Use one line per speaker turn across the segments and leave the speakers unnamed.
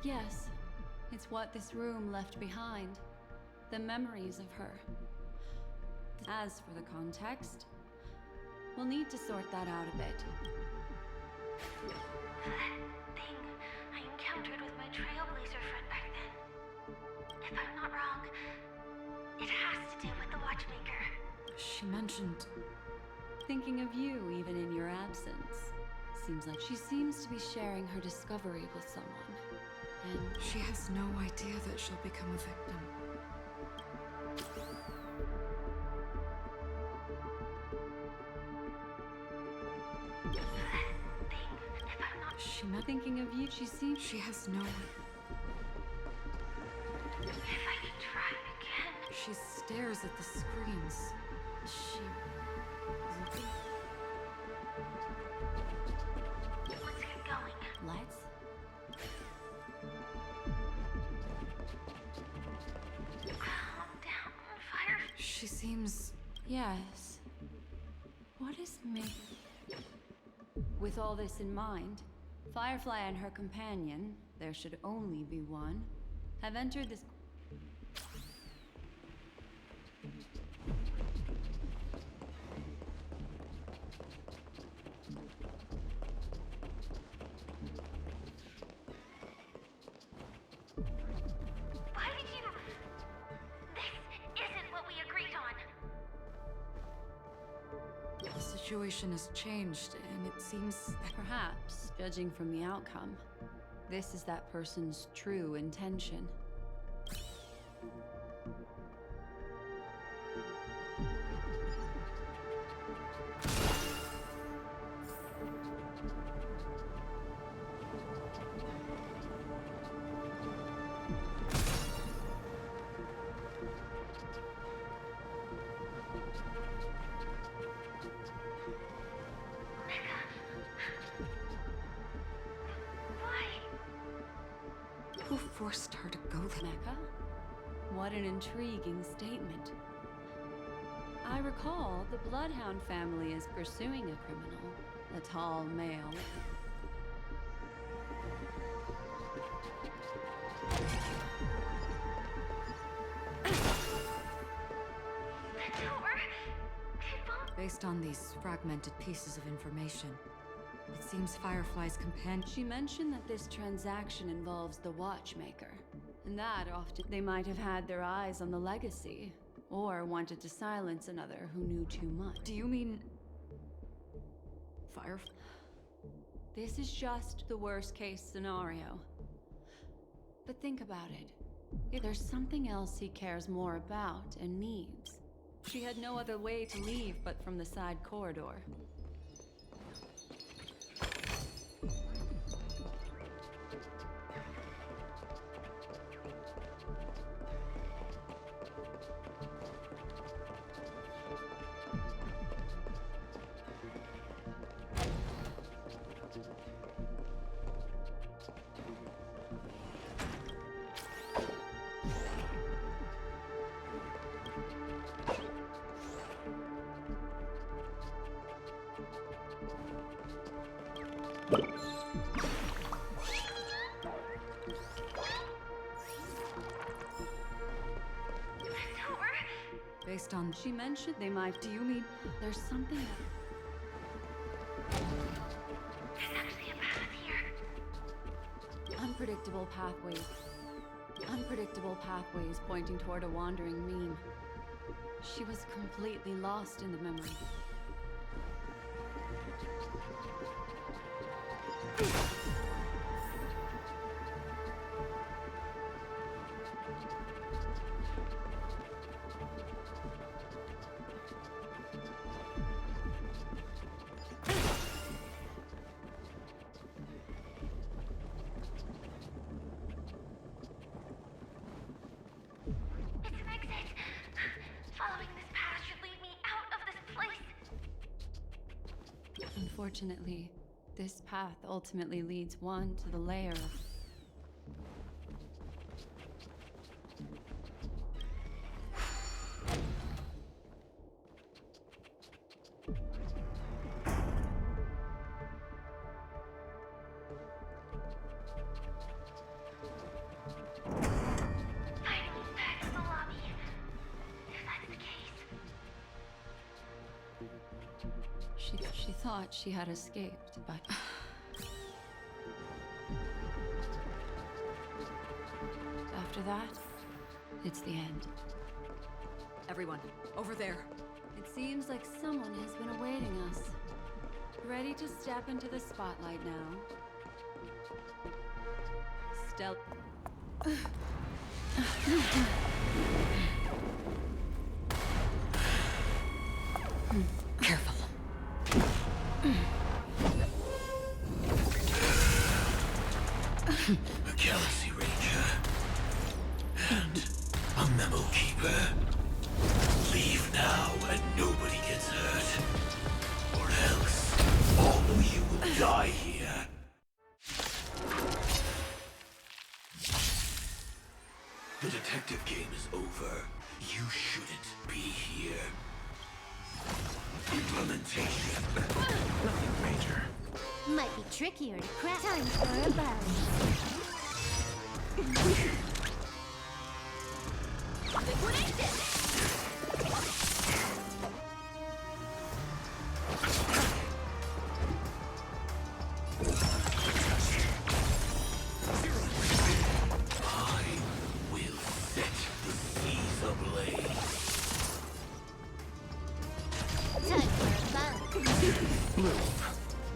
Yes, it's what this room left behind. The memories of her. As for the context, we'll need to sort that out a bit.
That thing I encountered with my trailblazer friend back then. If I'm not wrong, it has to do with the watchmaker.
She mentioned...
Thinking of you even in your absence. Seems like she seems to be sharing her discovery with someone. And
She has no idea that she'll become a victim.
That thing, if I'm not...
She meant...
thinking of you, she seems...
She has no...
If I could try again...
She stares at the screens. She...
Let's get going.
Let's?
Calm down, Fire.
She seems...
Yes. What is me? With all this in mind, Firefly and her companion, there should only be one, have entered this...
Why did you... This isn't what we agreed on.
The situation has changed, and it seems that...
Perhaps, judging from the outcome, this is that person's true intention.
Why?
Who forced her to go there?
Mecca? What an intriguing statement. I recall the Bloodhound family is pursuing a criminal, a tall male.
The door... It won't...
Based on these fragmented pieces of information, it seems Firefly's companion...
She mentioned that this transaction involves the watchmaker, and that often they might have had their eyes on the legacy, or wanted to silence another who knew too much.
Do you mean... Firefly?
This is just the worst case scenario. But think about it. If there's something else he cares more about and needs, she had no other way to leave but from the side corridor.
Based on...
She mentioned they might. Do you mean there's something that...
There's actually a path here.
Unpredictable pathways. Unpredictable pathways pointing toward a wandering meme. She was completely lost in the memory.
It's an exit. Following this path should lead me out of this place.
Unfortunately, this path ultimately leads one to the lair of... She thought she had escaped, but... After that, it's the end.
Everyone, over there.
It seems like someone has been awaiting us. Ready to step into the spotlight now. Stealth.
Careful.
A Galaxy Ranger. And a Memo Keeper. Leave now and nobody gets hurt. Or else, all of you will die here. The detective game is over. You shouldn't be here. Implementation. Nothing major.
Might be trickier to crack. Time for a buzz.
I will set the seas ablaze.
Time for a buzz.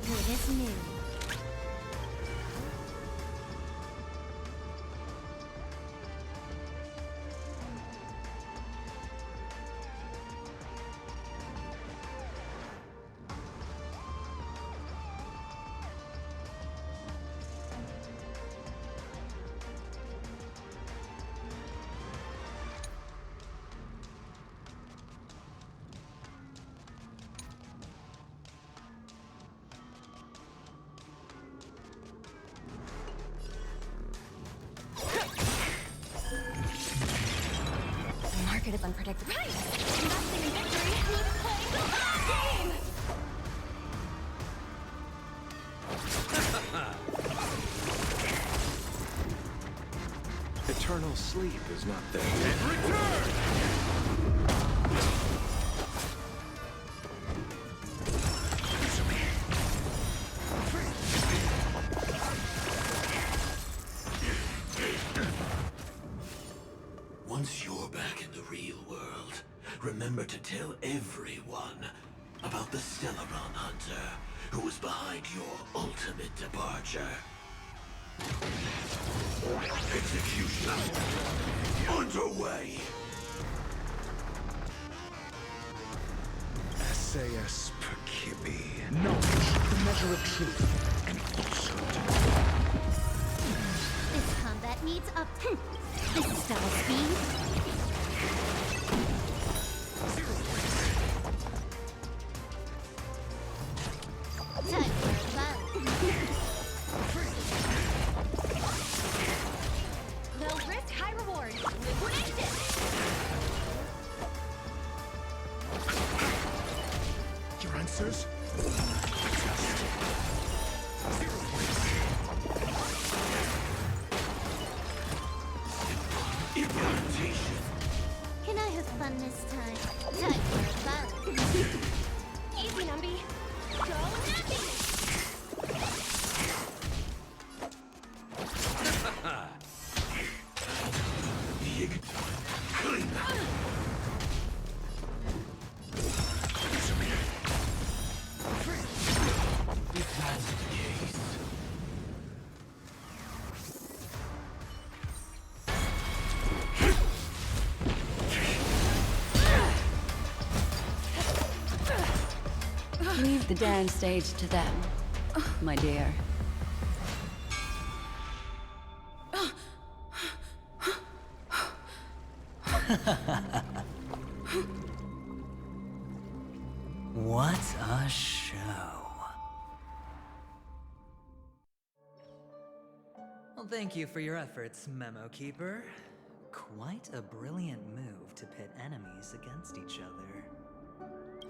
Good as new.
The market is unpredictable.
Right! Investing in victory means playing the long game!
Eternal sleep is not there. And return!
Once you're back in the real world, remember to tell everyone about the Stellaron Hunter who was behind your ultimate departure. Execution underway!
SAS per Kibbe. Knowledge, the measure of truth and falsehood.
This combat needs up. This is double speed. Time for a buzz. Low risk, high reward. Liquidate it!
Your answers?
Implementation.
Can I have fun this time? Time for a buzz. Easy, Numby. Go Nappy!
Clean. If that's the case,
Leave the dance stage to them, my dear.
What a show. Well, thank you for your efforts, Memo Keeper. Quite a brilliant move to pit enemies against each other.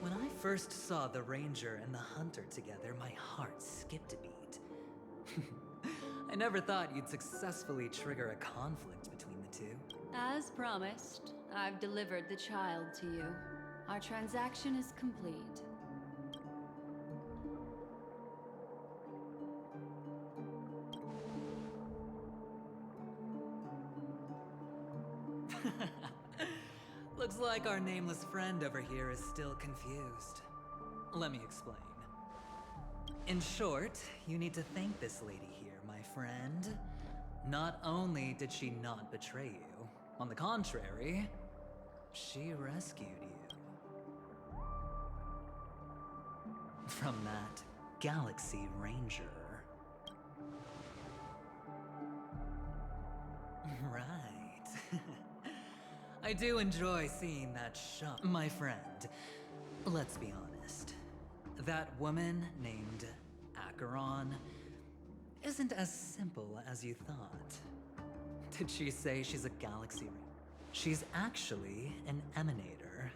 When I first saw the Ranger and the Hunter together, my heart skipped a beat. I never thought you'd successfully trigger a conflict between the two.
As promised, I've delivered the child to you. Our transaction is complete.
Looks like our nameless friend over here is still confused. Let me explain. In short, you need to thank this lady here, my friend. Not only did she not betray you, on the contrary, she rescued you. From that Galaxy Ranger. Right. I do enjoy seeing that shot. My friend, let's be honest. That woman named Acheron isn't as simple as you thought. Did she say she's a Galaxy Ranger? She's actually an emanator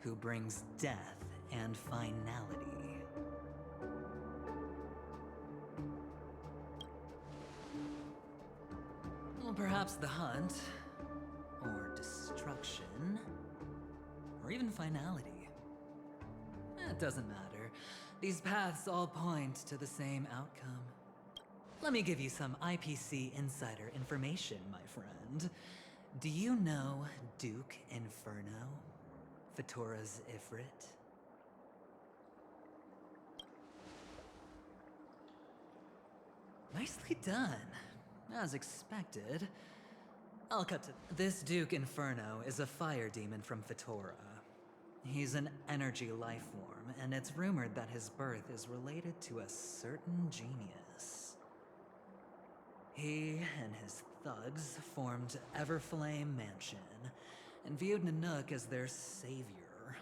who brings death and finality. Well, perhaps the hunt, or destruction, or even finality. It doesn't matter. These paths all point to the same outcome. Let me give you some IPC insider information, my friend. Do you know Duke Inferno? Fatora's Ifrit? Nicely done. As expected. I'll cut to... This Duke Inferno is a fire demon from Fatora. He's an energy life form, and it's rumored that his birth is related to a certain genius. He and his thugs formed Everflame Mansion, and viewed Nanook as their savior.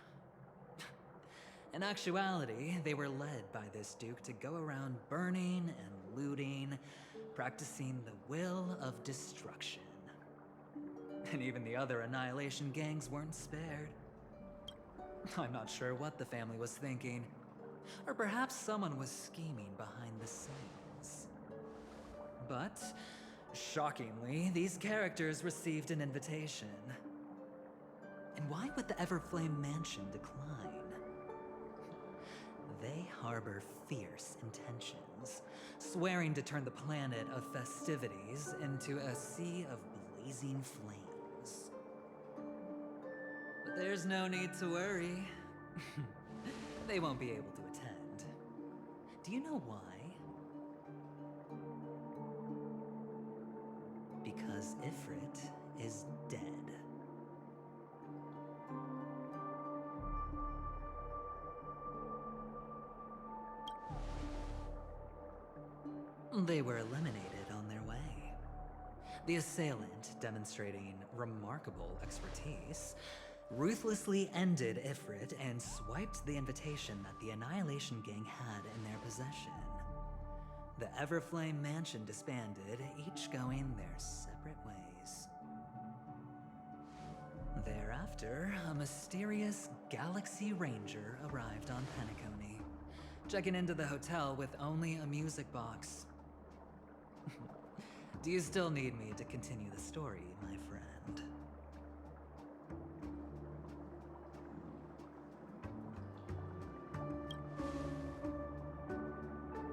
In actuality, they were led by this Duke to go around burning and looting, practicing the will of destruction. And even the other Annihilation gangs weren't spared. I'm not sure what the family was thinking. Or perhaps someone was scheming behind the scenes. But, shockingly, these characters received an invitation. And why would the Everflame Mansion decline? They harbor fierce intentions, swearing to turn the planet of festivities into a sea of blazing flames. But there's no need to worry. They won't be able to attend. Do you know why? Because Ifrit is dead. They were eliminated on their way. The assailant, demonstrating remarkable expertise, ruthlessly ended Ifrit and swiped the invitation that the Annihilation Gang had in their possession. The Everflame Mansion disbanded, each going their separate ways. Thereafter, a mysterious Galaxy Ranger arrived on Penacony, checking into the hotel with only a music box. Do you still need me to continue the story, my friend?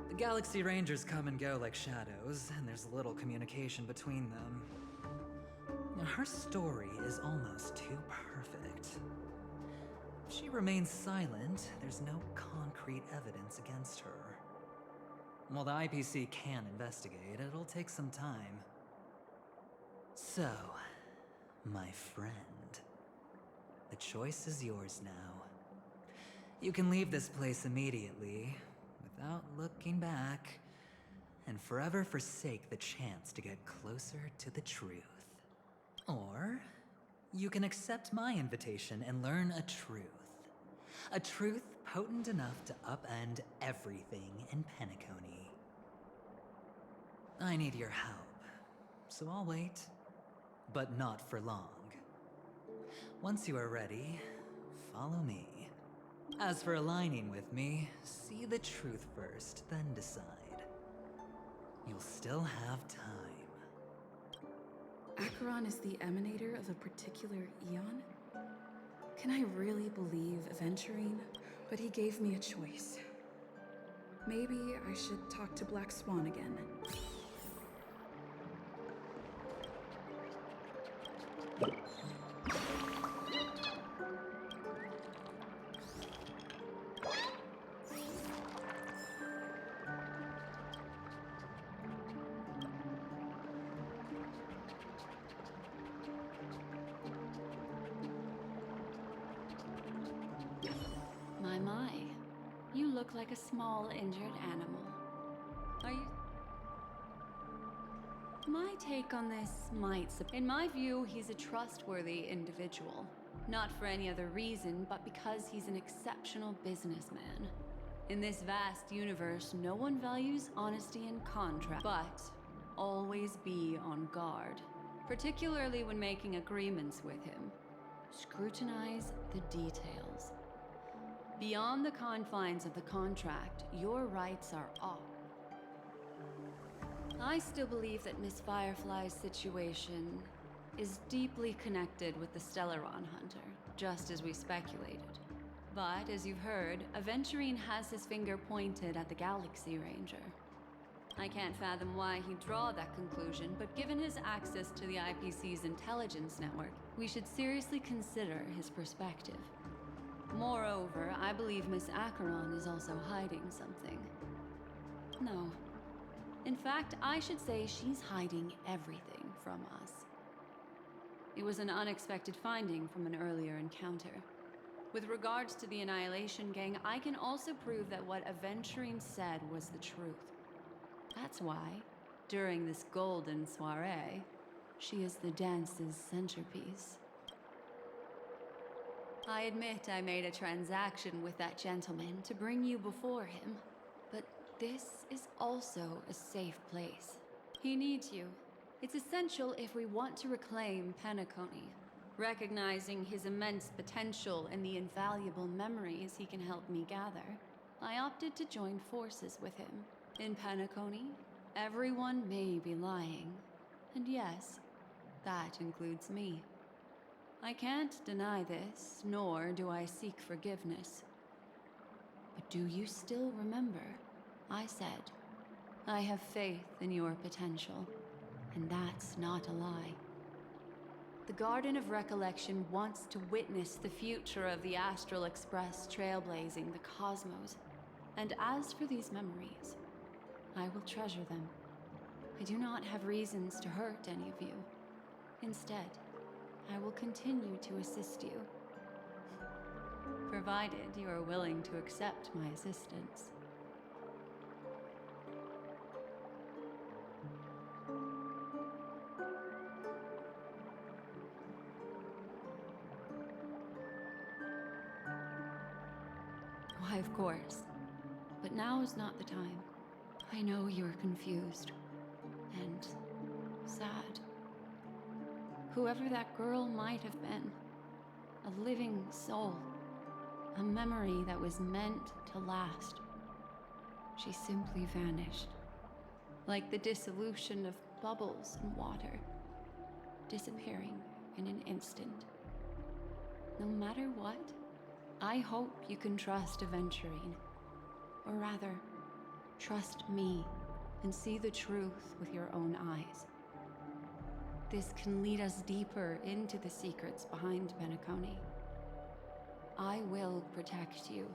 The Galaxy Rangers come and go like shadows, and there's little communication between them. Now, her story is almost too perfect. If she remains silent, there's no concrete evidence against her. While the IPC can investigate, it'll take some time. So, my friend, the choice is yours now. You can leave this place immediately, without looking back, and forever forsake the chance to get closer to the truth. Or, you can accept my invitation and learn a truth. A truth potent enough to upend everything in Penacony. I need your help, so I'll wait, but not for long. Once you are ready, follow me. As for aligning with me, see the truth first, then decide. You'll still have time.
Acheron is the emanator of a particular eon? Can I really believe Aventurine? But he gave me a choice. Maybe I should talk to Black Swan again.
look like a small, injured animal. Are you... My take on this might... In my view, he's a trustworthy individual. Not for any other reason, but because he's an exceptional businessman. In this vast universe, no one values honesty and contract, but always be on guard. Particularly when making agreements with him. Scrutinize the details. Beyond the confines of the contract, your rights are off. I still believe that Miss Firefly's situation is deeply connected with the Stellaron Hunter, just as we speculated. But, as you've heard, Aventurine has his finger pointed at the Galaxy Ranger. I can't fathom why he'd draw that conclusion, but given his access to the IPC's intelligence network, we should seriously consider his perspective. Moreover, I believe Miss Acheron is also hiding something. No. In fact, I should say she's hiding everything from us. It was an unexpected finding from an earlier encounter. With regards to the Annihilation Gang, I can also prove that what Aventurine said was the truth. That's why, during this golden soiree, she is the dance's centerpiece. I admit I made a transaction with that gentleman to bring you before him, but this is also a safe place. He needs you. It's essential if we want to reclaim Penacony. Recognizing his immense potential and the invaluable memories he can help me gather, I opted to join forces with him. In Penacony, everyone may be lying. And yes, that includes me. I can't deny this, nor do I seek forgiveness. But do you still remember? I said, I have faith in your potential, and that's not a lie. The Garden of Recollection wants to witness the future of the Astral Express trailblazing the cosmos. And as for these memories, I will treasure them. I do not have reasons to hurt any of you. Instead, I will continue to assist you. Provided you are willing to accept my assistance. Why, of course. But now is not the time. I know you're confused. And sad. Whoever that girl might have been. A living soul. A memory that was meant to last. She simply vanished. Like the dissolution of bubbles in water. Disappearing in an instant. No matter what, I hope you can trust Aventurine. Or rather, trust me and see the truth with your own eyes. This can lead us deeper into the secrets behind Penacony. I will protect you.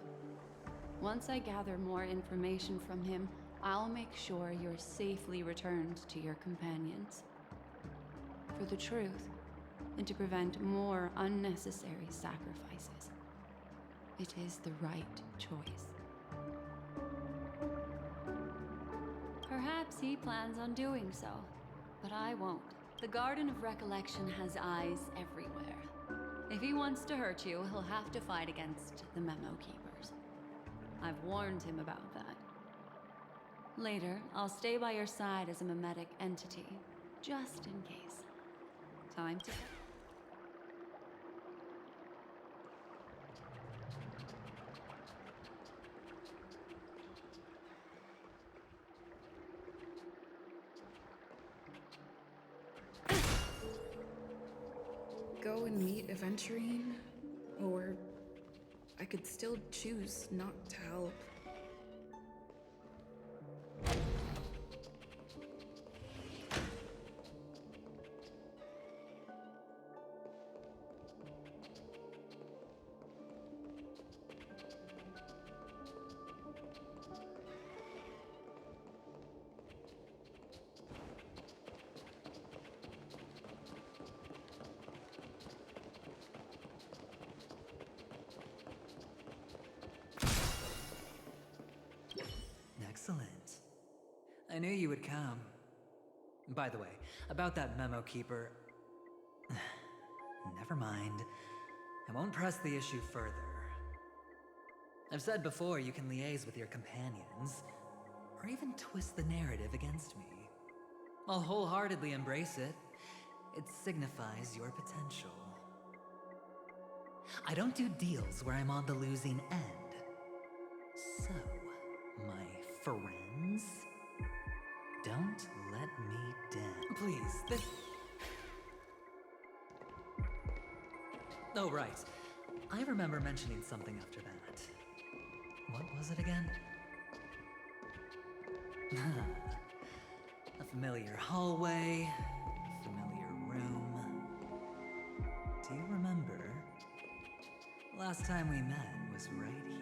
Once I gather more information from him, I'll make sure you're safely returned to your companions. For the truth, and to prevent more unnecessary sacrifices. It is the right choice. Perhaps he plans on doing so, but I won't. The Garden of Recollection has eyes everywhere. If he wants to hurt you, he'll have to fight against the Memo Keepers. I've warned him about that. Later, I'll stay by your side as a memetic entity, just in case. Time to...
Go and meet Aventurine, or I could still choose not to help.
I knew you would come. By the way, about that memo keeper... Never mind. I won't press the issue further. I've said before you can liaise with your companions, or even twist the narrative against me. I'll wholeheartedly embrace it. It signifies your potential. I don't do deals where I'm on the losing end. So, my friends, don't let me down. Please, Oh, right. I remember mentioning something after that. What was it again? A familiar hallway, a familiar room. Do you remember? Last time we met was right here.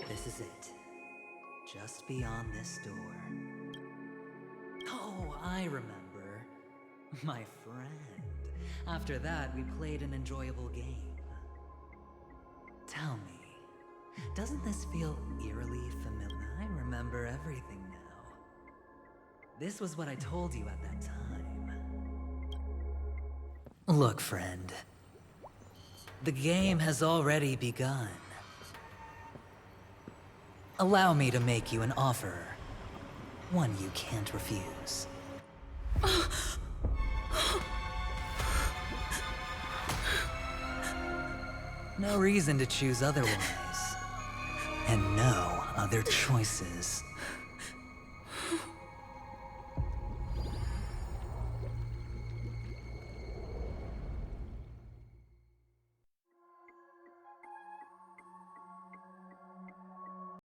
This is it. Just beyond this door. Oh, I remember. My friend. After that, we played an enjoyable game. Tell me, doesn't this feel eerily familiar? I remember everything now. This was what I told you at that time. Look, friend. The game has already begun. Allow me to make you an offer. One you can't refuse. No reason to choose otherwise. And no other choices.